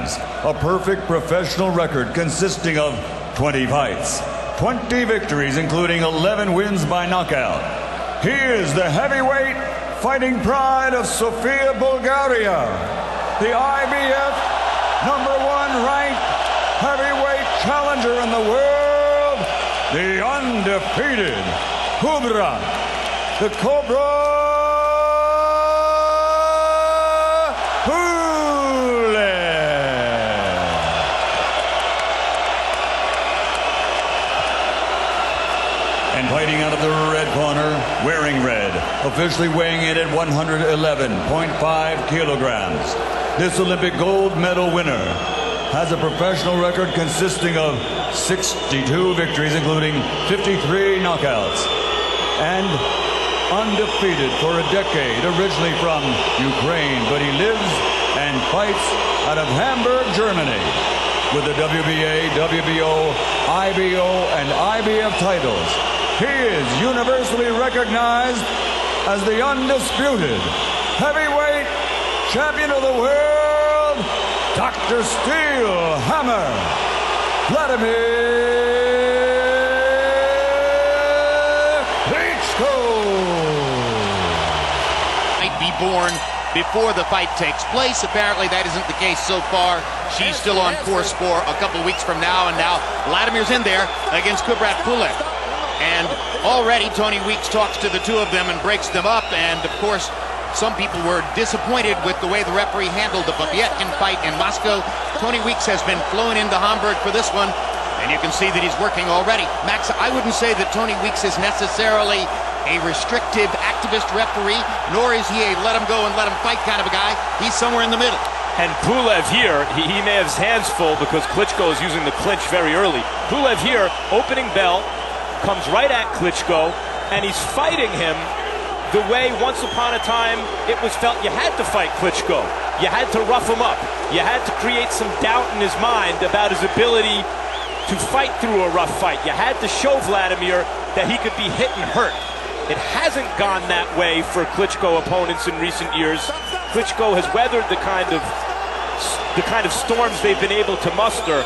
kilograms. A perfect professional record consisting of 20 fights, 20 victories, including 11 wins by knockout. He is the heavyweight fighting pride of Sofia, Bulgaria. The IBF #1 ranked heavyweight challenger in the world. The undefeated Kubrat, the Cobra Pulev. And fighting out of the red corner, wearing red, officially weighing in at 111.5 kilograms. This Olympic gold medal winner has a professional record consisting of 62 victories, including 53 knockouts, and undefeated for a decade, originally from Ukraine, but he lives and fights out of Hamburg, Germany, with the WBA, WBO, IBO, and IBF titles. He is universally recognized as the undisputed heavyweight champion of the world, Dr. Steel Hammer, Wladimir. Might be born before the fight takes place. Apparently that isn't the case so far. She's still on course for a couple of weeks from now, and now Wladimir's in there against Kubrat Pulev. And already Tony Weeks talks to the two of them and breaks them up, and of course some people were disappointed with the way the referee handled the Babetkin fight in Moscow. Tony Weeks has been flown into Hamburg for this one, and you can see that he's working already. Max, I wouldn't say that Tony Weeks is necessarily a restrictive activist referee, nor is he a let him go and let him fight kind of a guy. He's somewhere in the middle. And Pulev here, he may have his hands full because Klitschko is using the clinch very early. Pulev here, opening bell, comes right at Klitschko, and he's fighting him the way once upon a time it was felt you had to fight Klitschko. You had to rough him up. You had to create some doubt in his mind about his ability to fight through a rough fight. You had to show Wladimir that he could be hit and hurt. It hasn't gone that way for Klitschko opponents in recent years. Klitschko has weathered the kind of storms they've been able to muster.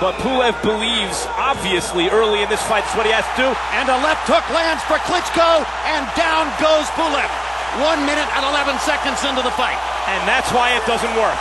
But Pulev believes, obviously, early in this fight, that's what he has to do. And a left hook lands for Klitschko, and down goes Pulev. 1 minute and 11 seconds into the fight. And that's why it doesn't work.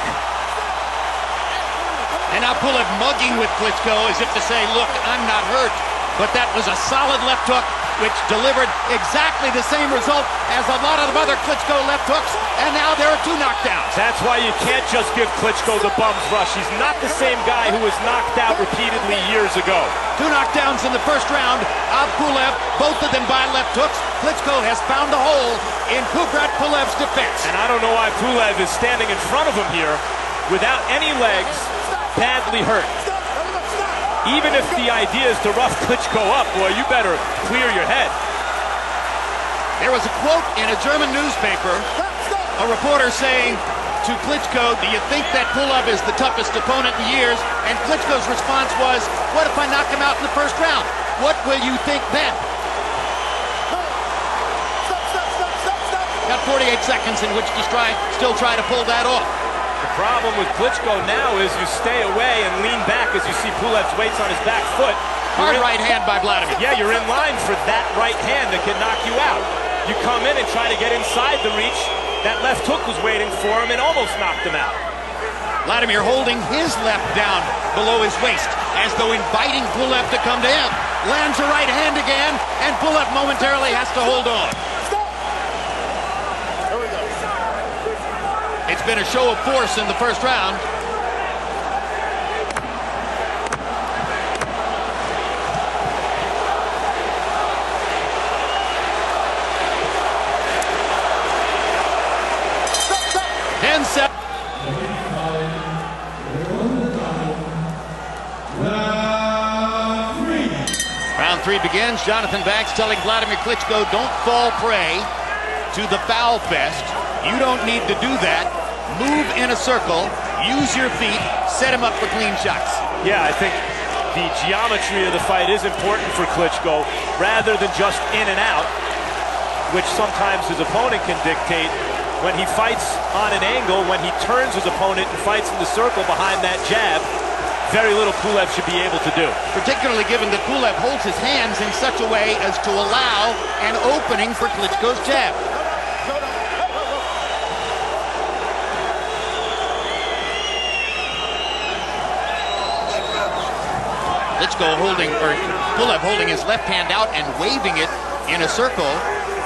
And now Pulev mugging with Klitschko as if to say, look, I'm not hurt. But that was a solid left hook, which delivered exactly the same result as a lot of the other Klitschko left hooks, and now there are 2 knockdowns. That's why you can't just give Klitschko the bum's rush. He's not the same guy who was knocked out repeatedly years ago. 2 knockdowns in the first round of Pulev, both of them by left hooks. Klitschko has found a hole in Kubrat Pulev's defense. And I don't know why Pulev is standing in front of him here without any legs, badly hurt. Even if the idea is to rough Klitschko up, boy, you better clear your head. There was a quote in a German newspaper, a reporter saying to Klitschko, do you think that Pulev is the toughest opponent in years? And Klitschko's response was, what if I knock him out in the first round? What will you think then? Got 48 seconds in which to still try to pull that off. The problem with Klitschko now is you stay away and lean back as you see Pulev's weights on his back foot. Hard right hand by Wladimir. Yeah, you're in line for that right hand that can knock you out. You come in and try to get inside the reach. That left hook was waiting for him and almost knocked him out. Wladimir holding his left down below his waist as though inviting Pulev to come to him. Lands a right hand again, and Pulev momentarily has to hold on. It's been a show of force in the first round. Round 3 begins. Jonathan Banks telling Wladimir Klitschko, don't fall prey to the foul fest. You don't need to do that. Move in a circle, use your feet, set him up for clean shots. Yeah, I think the geometry of the fight is important for Klitschko, rather than just in and out, which sometimes his opponent can dictate. when he fights on an angle, when he turns his opponent and fights in the circle behind that jab, very little Pulev should be able to do. Particularly given that Pulev holds his hands in such a way as to allow an opening for Klitschko's jab. Pulev holding his left hand out and waving it in a circle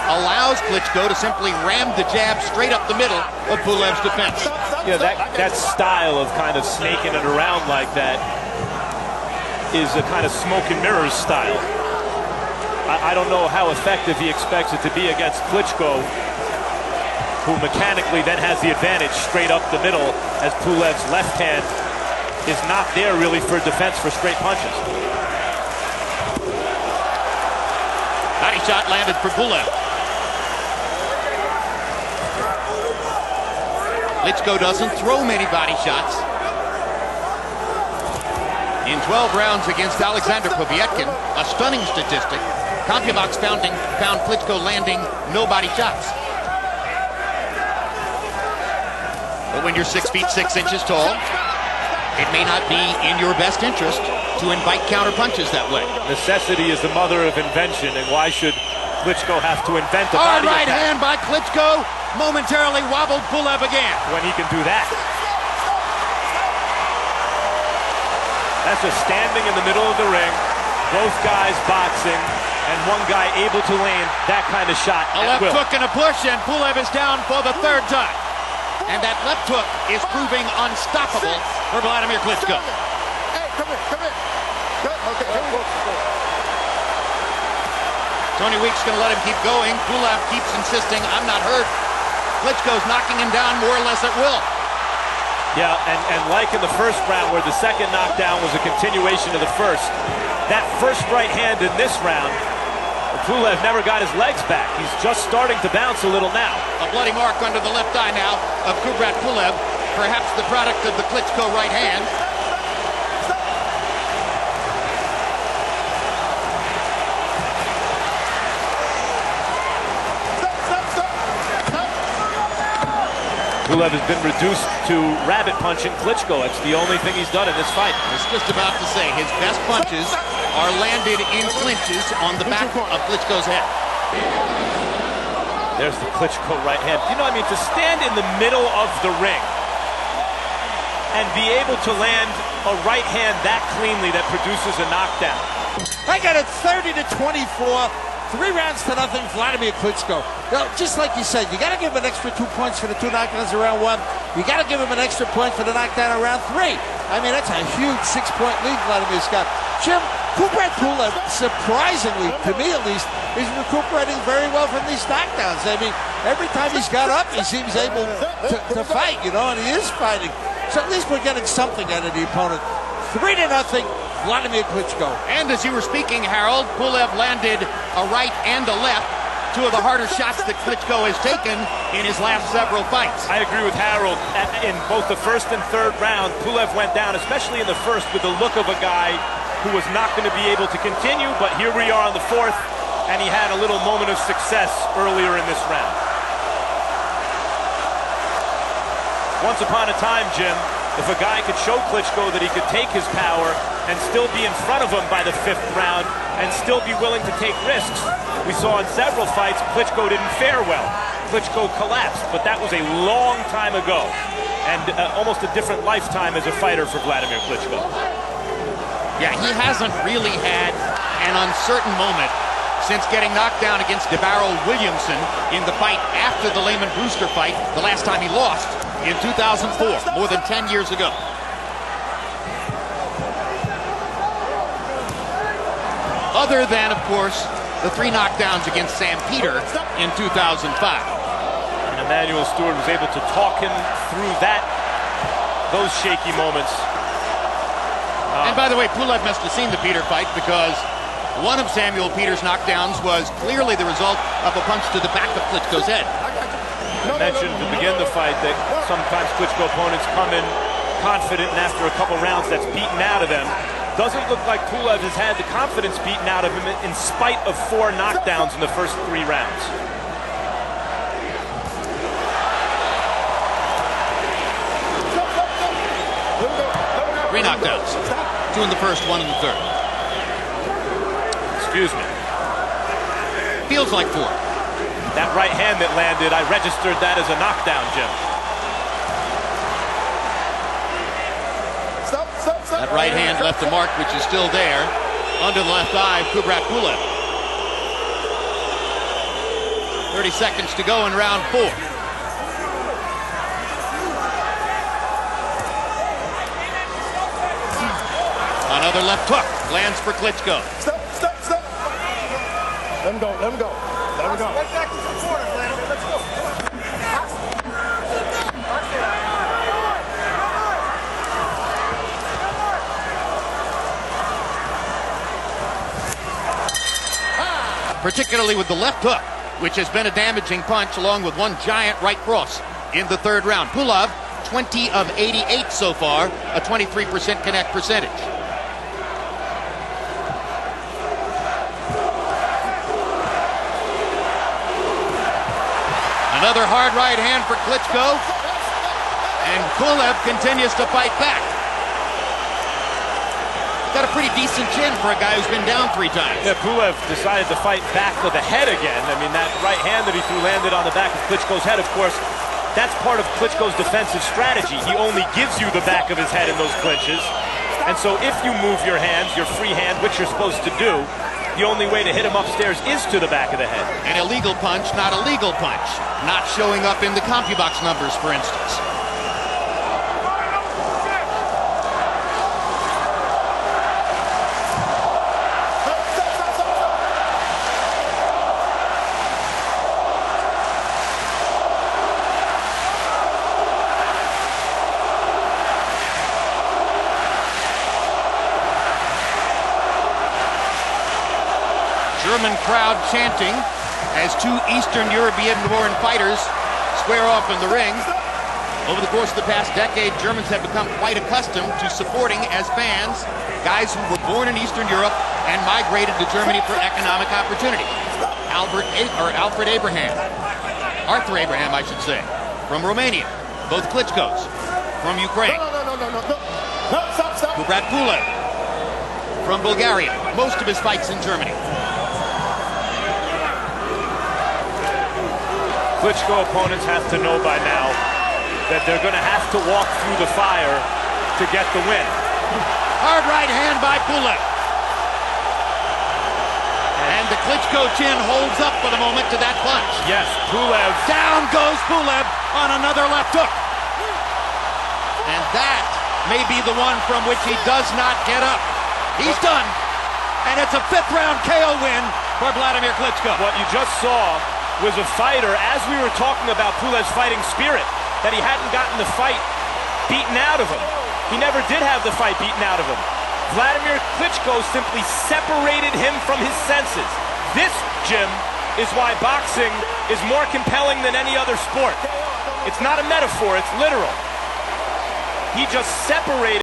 allows Klitschko to simply ram the jab straight up the middle of Pulev's defense. Yeah, that style of kind of snaking it around like that is a kind of smoke and mirrors style. I don't know how effective he expects it to be against Klitschko, who mechanically then has the advantage straight up the middle, as Pulev's left hand is not there really for defense for straight punches. Body shot landed for Pulev. Klitschko doesn't throw many body shots. In 12 rounds against Alexander Povetkin, a stunning statistic, CompuBox found Klitschko landing no body shots. But when you're 6 feet 6 inches tall, it may not be in your best interest to invite counter punches that way. Necessity is the mother of invention, and why should Klitschko have to invent a body right attack? hand by Klitschko momentarily wobbled Pulev again. When he can do that. That's just standing in the middle of the ring, both guys boxing, and one guy able to land that kind of shot. A left hook and a push, and Pulev is down for the third time. And that left hook is proving unstoppable for Wladimir Klitschko. Hey, come here. Okay, Tony Week's going to let him keep going. Pulev keeps insisting, I'm not hurt. Klitschko's knocking him down more or less at will. Yeah, and like in the first round where the second knockdown was a continuation of the first, that first right hand in this round, Pulev never got his legs back. He's just starting to bounce a little now. A bloody mark under the left eye now of Kubrat Pulev, perhaps the product of the Klitschko right hand. Pulev has been reduced to rabbit punching Klitschko. It's the only thing he's done in this fight. I was just about to say, his best punches are landed in clinches on the back of Klitschko's head. There's the Klitschko right hand. You know what I mean? To stand in the middle of the ring and be able to land a right hand that cleanly that produces a knockdown. I got it 30-24. 3 rounds to nothing, Wladimir Klitschko. Just like you said, you got to give him an extra 2 points for the 2 knockdowns in round 1. You got to give him an extra point for the knockdown in round 3. I mean, that's a huge 6-point lead Wladimir got. Jim, Kubrat Pulev, surprisingly, to me at least, is recuperating very well from these knockdowns. I mean, every time he's got up, he seems able to fight, you know, and he is fighting. So at least we're getting something out of the opponent. 3-0, Wladimir Klitschko. And as you were speaking, Harold, Pulev landed a right and a left, 2 of the harder shots that Klitschko has taken in his last several fights. I agree with Harold. In both the first and third round, Pulev went down, especially in the first, with the look of a guy who was not going to be able to continue, but here we are on the fourth, and he had a little moment of success earlier in this round. Once upon a time, Jim, if a guy could show Klitschko that he could take his power and still be in front of him by the 5th round and still be willing to take risks, we saw in several fights Klitschko didn't fare well. Klitschko collapsed, but that was a long time ago and almost a different lifetime as a fighter for Wladimir Klitschko. Yeah, he hasn't really had an uncertain moment since getting knocked down against DeBarrel Williamson in the fight after the Lehman Brewster fight, the last time he lost in 2004, more than 10 years ago. Other than, of course, the 3 knockdowns against Sam Peter in 2005. And Emmanuel Stewart was able to talk him through those shaky moments. And by the way, Pulev must have seen the Peter fight, because one of Samuel Peter's knockdowns was clearly the result of a punch to the back of Klitschko's head. I mentioned to begin the fight that sometimes Klitschko opponents come in confident, and after a couple rounds that's beaten out of them. Doesn't look like Pulev has had the confidence beaten out of him in spite of 4 knockdowns in the first 3 rounds. 3 knockdowns. 2 in the first, 1 in the third. Excuse me. Feels like 4. That right hand that landed, I registered that as a knockdown, Jim. That right hand left a mark, which is still there. Under the left eye of Kubrat Pulev. 30 seconds to go in round 4. Another left hook lands for Klitschko. Stop. Let him go. Let him go. Right back to the corner, Wladimir. Let's go. Particularly with the left hook, which has been a damaging punch, along with one giant right cross in the third round. Pulev, 20 of 88 so far, a 23% connect percentage. Another hard right hand for Klitschko, and Pulev continues to fight back. Got a pretty decent chin for a guy who's been down 3 times. Yeah, Pulev decided to fight back with the head again. I mean, that right hand that he threw landed on the back of Klitschko's head. Of course, that's part of Klitschko's defensive strategy. He only gives you the back of his head in those clinches. And so if you move your hands, your free hand, which you're supposed to do, the only way to hit him upstairs is to the back of the head. An illegal punch, not a legal punch. Not showing up in the CompuBox numbers, for instance. German crowd chanting as 2 Eastern European-born fighters square off in the ring. Over the course of the past decade, Germans have become quite accustomed to supporting as fans guys who were born in Eastern Europe and migrated to Germany for economic opportunity. Arthur Abraham, I should say, from Romania. Both Klitschko's from Ukraine. Kubrat Pulev from Bulgaria. Most of his fights in Germany. Klitschko opponents have to know by now that they're going to have to walk through the fire to get the win. Hard right hand by Pulev. And the Klitschko chin holds up for the moment to that punch. Yes, Pulev. Down goes Pulev on another left hook. And that may be the one from which he does not get up. He's done. And it's a 5th round KO win for Wladimir Klitschko. What you just saw was a fighter, as we were talking about Pulev's fighting spirit, that he hadn't gotten the fight beaten out of him. He never did have the fight beaten out of him. Wladimir Klitschko simply separated him from his senses. This, Jim, is why boxing is more compelling than any other sport. It's not a metaphor, it's literal. He just separated